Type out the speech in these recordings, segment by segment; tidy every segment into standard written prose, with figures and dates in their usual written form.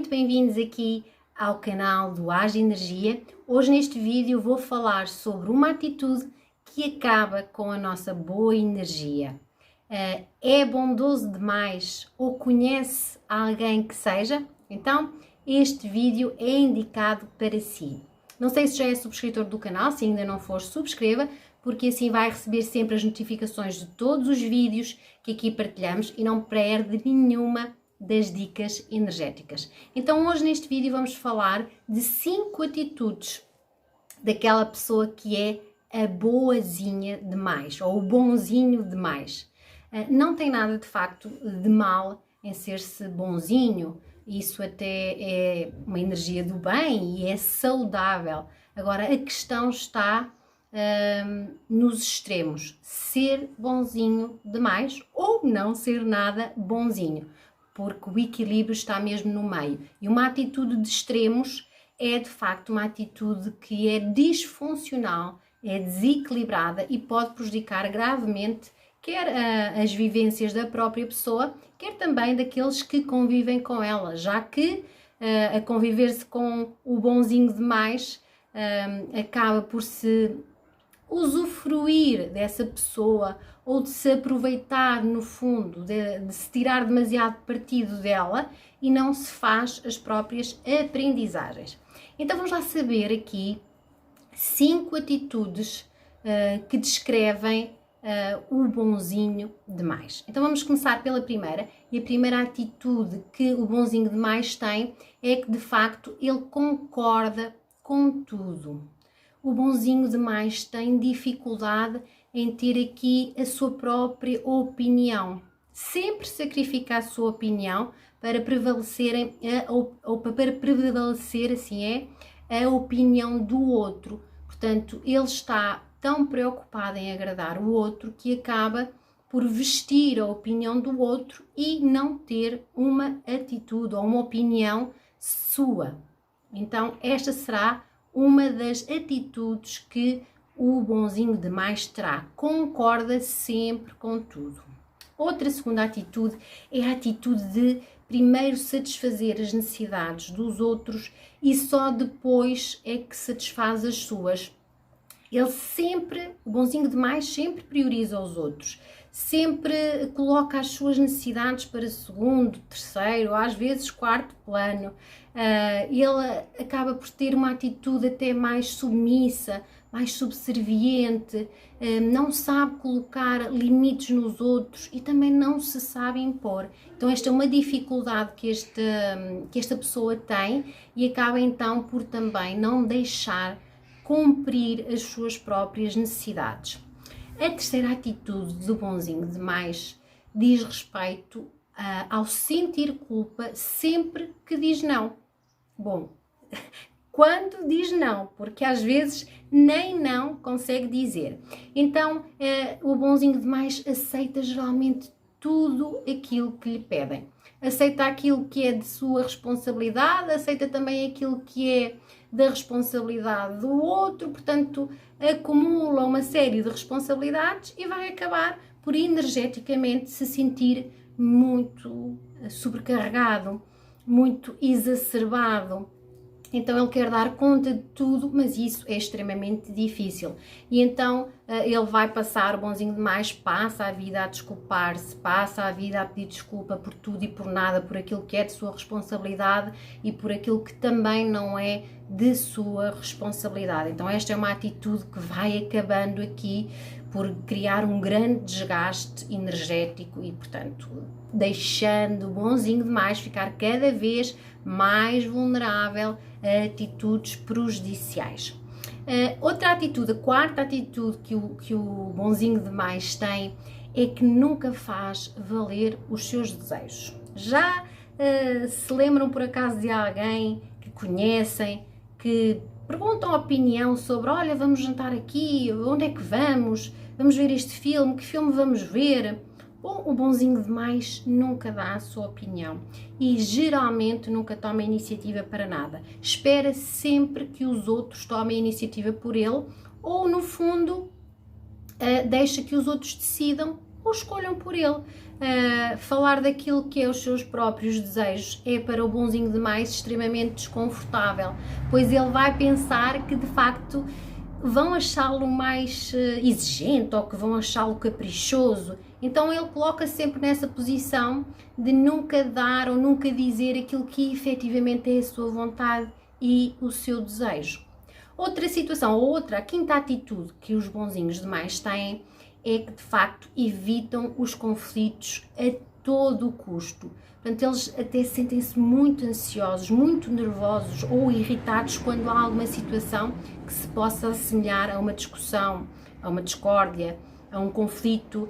muito bem-vindos aqui ao canal do Age Energia. Hoje neste vídeo vou falar sobre uma atitude que acaba com a nossa boa energia. É bondoso demais ou conhece alguém que seja? Então este vídeo é indicado para si. Não sei se já é subscritor do canal, se ainda não for, subscreva, porque assim vai receber sempre as notificações de todos os vídeos que aqui partilhamos e não perde nenhuma das dicas energéticas. Então hoje neste vídeo vamos falar de 5 atitudes daquela pessoa que é a boazinha demais ou o bonzinho demais. Não tem nada de facto de mal em ser-se bonzinho, isso até é uma energia do bem e é saudável. Agora a questão está nos extremos, ser bonzinho demais ou não ser nada bonzinho, porque o equilíbrio está mesmo no meio. E uma atitude de extremos é de facto uma atitude que é disfuncional, é desequilibrada e pode prejudicar gravemente quer as vivências da própria pessoa, quer também daqueles que convivem com ela, já que a conviver-se com o bonzinho demais acaba por se usufruir dessa pessoa ou de se aproveitar no fundo, de se tirar demasiado partido dela e não se faz as próprias aprendizagens. Então vamos lá saber aqui 5 atitudes que descrevem o bonzinho demais. Então vamos começar pela primeira, e a primeira atitude que o bonzinho demais tem é que de facto ele concorda com tudo. O bonzinho demais tem dificuldade em ter aqui a sua própria opinião. Sempre sacrifica a sua opinião para prevalecer, para prevalecer assim a opinião do outro. Portanto, ele está tão preocupado em agradar o outro que acaba por vestir a opinião do outro e não ter uma atitude ou uma opinião sua. Então, esta será uma das atitudes que o bonzinho demais terá. Concorda sempre com tudo. Outra segunda atitude é a atitude de primeiro satisfazer as necessidades dos outros e só depois é que satisfaz as suas. Ele sempre, o bonzinho demais, sempre prioriza os outros, sempre coloca as suas necessidades para segundo, terceiro, às vezes quarto plano. Ele acaba por ter uma atitude até mais submissa, mais subserviente, não sabe colocar limites nos outros e também não se sabe impor. Então esta é uma dificuldade que esta pessoa tem e acaba então por também não deixar cumprir as suas próprias necessidades. A terceira atitude do bonzinho demais diz respeito ao sentir culpa sempre que diz não. Bom, quando diz não, porque às vezes nem não consegue dizer. Então, o bonzinho demais aceita geralmente tudo aquilo que lhe pedem. Aceita aquilo que é de sua responsabilidade, aceita também aquilo que é da responsabilidade do outro, portanto, acumula uma série de responsabilidades e vai acabar por energeticamente se sentir muito sobrecarregado, muito exacerbado. Então ele quer dar conta de tudo, mas isso é extremamente difícil. E então ele vai passar, o bonzinho demais passa a vida a desculpar-se, passa a vida a pedir desculpa por tudo e por nada, por aquilo que é de sua responsabilidade e por aquilo que também não é de sua responsabilidade. Então esta é uma atitude que vai acabando aqui por criar um grande desgaste energético e, portanto, deixando o bonzinho demais ficar cada vez mais vulnerável a atitudes prejudiciais. Outra atitude, a quarta atitude que o bonzinho demais tem é que nunca faz valer os seus desejos. Já se lembram por acaso de alguém que conhecem, que perguntam a opinião sobre, olha, vamos jantar aqui, onde é que vamos? Vamos ver este filme, que filme vamos ver? Bom, o bonzinho demais nunca dá a sua opinião e geralmente nunca toma iniciativa para nada. Espera sempre que os outros tomem a iniciativa por ele ou, no fundo, deixa que os outros decidam ou escolham por ele. falar daquilo que é os seus próprios desejos é para o bonzinho demais extremamente desconfortável, pois ele vai pensar que de facto vão achá-lo mais exigente ou que vão achá-lo caprichoso. Então ele coloca sempre nessa posição de nunca dar ou nunca dizer aquilo que efetivamente é a sua vontade e o seu desejo. Outra situação, a quinta atitude que os bonzinhos demais têm é que de facto evitam os conflitos a todo o custo. Portanto, eles até sentem-se muito ansiosos, muito nervosos ou irritados quando há alguma situação que se possa assemelhar a uma discussão, a uma discórdia, a um conflito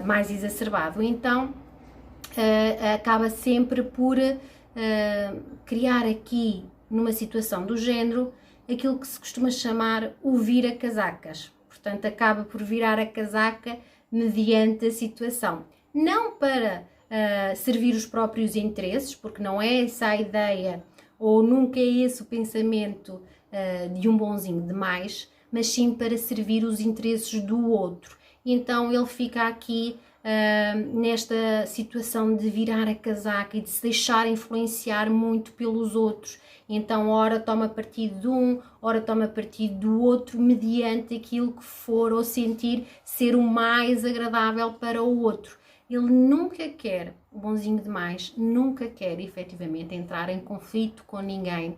mais exacerbado. Então, acaba sempre por criar aqui, numa situação do género, aquilo que se costuma chamar o vira-casacas. Portanto, acaba por virar a casaca mediante a situação. Não para servir os próprios interesses, porque não é essa a ideia, ou nunca é esse o pensamento de um bonzinho demais, mas sim para servir os interesses do outro. Então ele fica aqui nesta situação de virar a casaca e de se deixar influenciar muito pelos outros. Então, ora toma partido de um, ora toma partido do outro, mediante aquilo que for ou sentir ser o mais agradável para o outro. Ele nunca quer, o bonzinho demais, nunca quer efetivamente entrar em conflito com ninguém.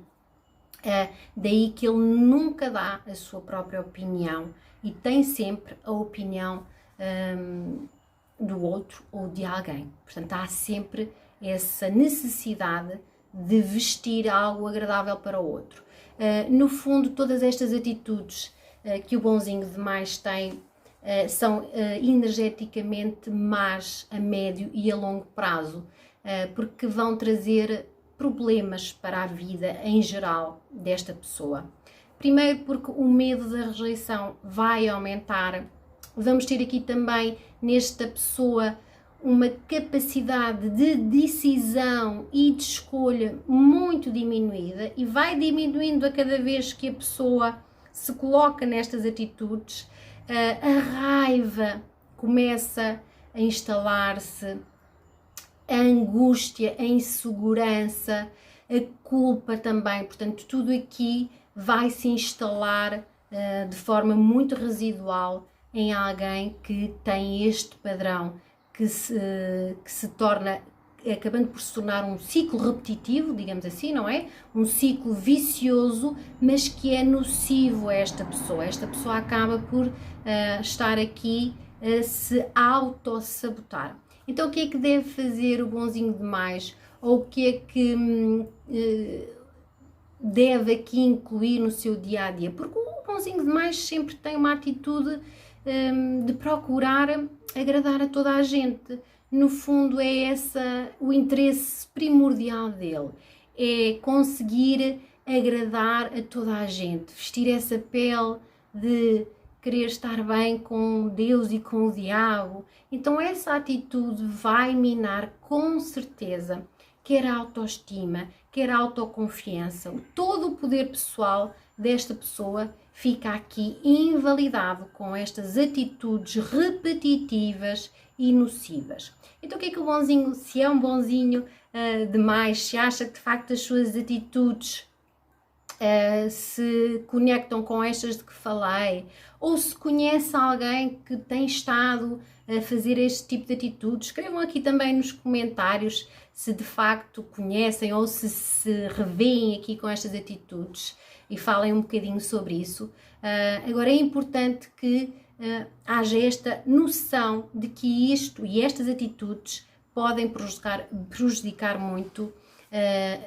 Daí que ele nunca dá a sua própria opinião e tem sempre a opinião do outro ou de alguém. Portanto, há sempre essa necessidade de vestir algo agradável para o outro. No fundo, todas estas atitudes que o bonzinho demais tem são energeticamente más a médio e a longo prazo, porque vão trazer problemas para a vida em geral desta pessoa. Primeiro porque o medo da rejeição vai aumentar. Vamos ter aqui também nesta pessoa uma capacidade de decisão e de escolha muito diminuída e vai diminuindo a cada vez que a pessoa se coloca nestas atitudes. A raiva começa a instalar-se, a angústia, a insegurança, a culpa também. Portanto, tudo aqui vai se instalar de forma muito residual em alguém que tem este padrão, que se torna, acabando por se tornar um ciclo repetitivo, digamos assim, não é? Um ciclo vicioso, mas que é nocivo a esta pessoa. Esta pessoa acaba por estar aqui a se auto-sabotar. Então, o que é que deve fazer o bonzinho demais? Ou o que é que deve aqui incluir no seu dia-a-dia? Porque o bonzinho demais sempre tem uma atitude de procurar agradar a toda a gente. No fundo é esse o interesse primordial dele, é conseguir agradar a toda a gente, vestir essa pele de querer estar bem com Deus e com o diabo. Então essa atitude vai minar com certeza quer a autoestima, quer a autoconfiança, todo o poder pessoal desta pessoa fica aqui invalidado com estas atitudes repetitivas e nocivas. Então o que é que o bonzinho, se é um bonzinho demais, se acha que de facto as suas atitudes se conectam com estas de que falei, ou se conhece alguém que tem estado a fazer este tipo de atitudes, escrevam aqui também nos comentários se de facto conhecem ou se revêem aqui com estas atitudes e falem um bocadinho sobre isso. Agora é importante que haja esta noção de que isto e estas atitudes podem prejudicar muito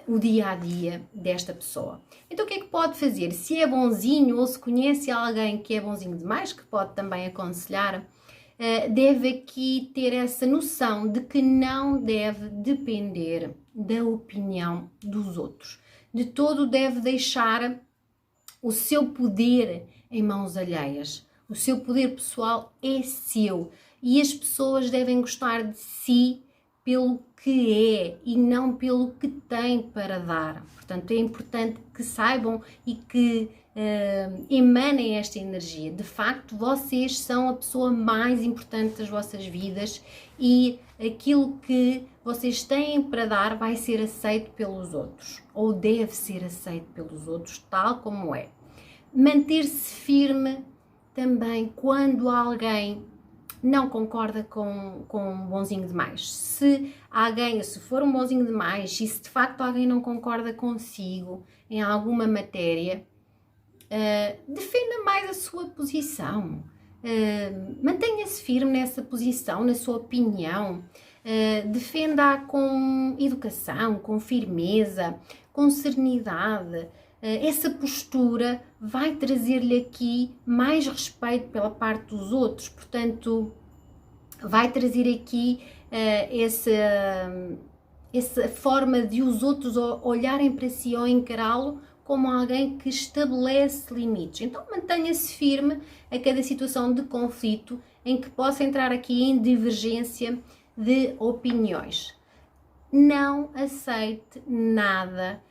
o dia-a-dia desta pessoa. Então o que é que pode fazer? Se é bonzinho ou se conhece alguém que é bonzinho demais, que pode também aconselhar, deve aqui ter essa noção de que não deve depender da opinião dos outros. De todo deve deixar o seu poder em mãos alheias. O seu poder pessoal é seu e as pessoas devem gostar de si pelo que é e não pelo que tem para dar. Portanto, é importante que saibam e que emanem esta energia. De facto, vocês são a pessoa mais importante das vossas vidas e aquilo que vocês têm para dar vai ser aceito pelos outros, ou deve ser aceito pelos outros, tal como é. Manter-se firme também quando alguém não concorda com um bonzinho demais. Se for um bonzinho demais e se de facto alguém não concorda consigo em alguma matéria, defenda mais a sua posição. Mantenha-se firme nessa posição, na sua opinião. Defenda-a com educação, com firmeza, com serenidade. Essa postura vai trazer-lhe aqui mais respeito pela parte dos outros, portanto, vai trazer aqui essa forma de os outros olharem para si ou encará-lo como alguém que estabelece limites. Então, mantenha-se firme a cada situação de conflito em que possa entrar aqui em divergência de opiniões. Não aceite nada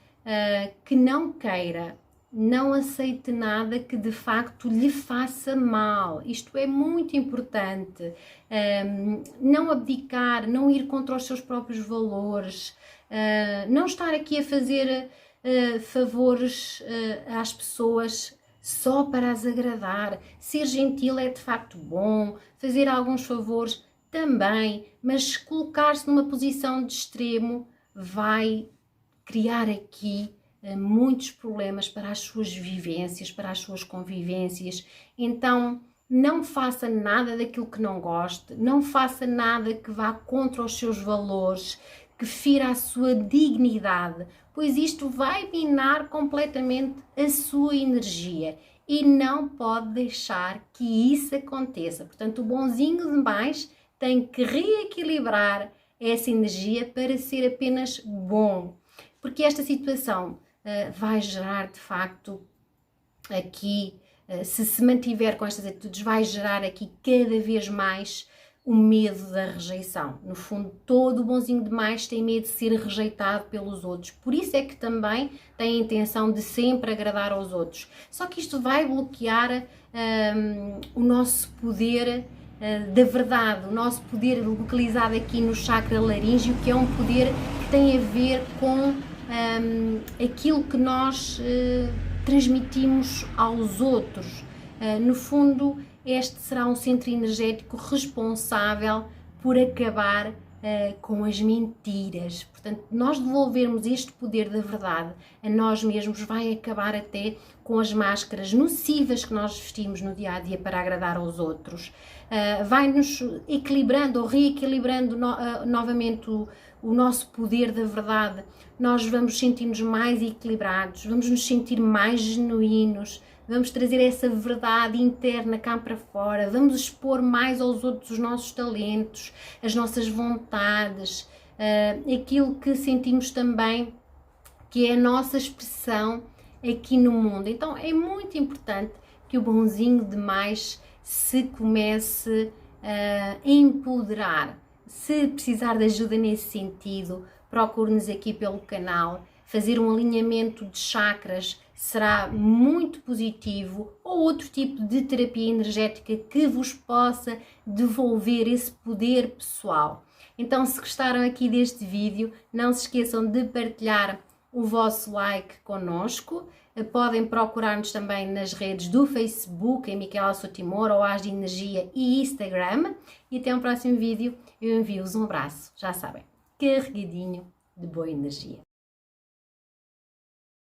que não queira, não aceite nada que de facto lhe faça mal. Isto é muito importante. Não abdicar, não ir contra os seus próprios valores, não estar aqui a fazer favores às pessoas só para as agradar. Ser gentil é de facto bom, fazer alguns favores também, mas colocar-se numa posição de extremo vai criar aqui muitos problemas para as suas vivências, para as suas convivências. Então, não faça nada daquilo que não goste, não faça nada que vá contra os seus valores, que fira a sua dignidade, pois isto vai minar completamente a sua energia e não pode deixar que isso aconteça. Portanto, o bonzinho demais tem que reequilibrar essa energia para ser apenas bom, porque esta situação vai gerar de facto aqui, se mantiver com estas atitudes, vai gerar aqui cada vez mais o medo da rejeição. No fundo, todo o bonzinho demais tem medo de ser rejeitado pelos outros, por isso é que também tem a intenção de sempre agradar aos outros. Só que isto vai bloquear o nosso poder da verdade, o nosso poder localizado aqui no chakra laríngeo, que é um poder que tem a ver com aquilo que nós transmitimos aos outros. No fundo, este será um centro energético responsável por acabar com as mentiras. Portanto, nós devolvermos este poder da verdade a nós mesmos vai acabar até com as máscaras nocivas que nós vestimos no dia a dia para agradar aos outros. Vai-nos equilibrando ou reequilibrando novamente o nosso poder da verdade. Nós vamos sentir-nos mais equilibrados, vamos nos sentir mais genuínos, vamos trazer essa verdade interna cá para fora, vamos expor mais aos outros os nossos talentos, as nossas vontades, aquilo que sentimos também que é a nossa expressão aqui no mundo. Então é muito importante que o bonzinho demais se comece a empoderar. Se precisar de ajuda nesse sentido, procure-nos aqui pelo canal. Fazer um alinhamento de chakras será muito positivo, ou outro tipo de terapia energética que vos possa devolver esse poder pessoal. Então, se gostaram aqui deste vídeo, não se esqueçam de partilhar o vosso like connosco. Podem procurar-nos também nas redes do Facebook, em Micaela Sotimor, ou As de Energia e Instagram. E até um próximo vídeo. Eu envio-vos um abraço, já sabem, carregadinho de boa energia.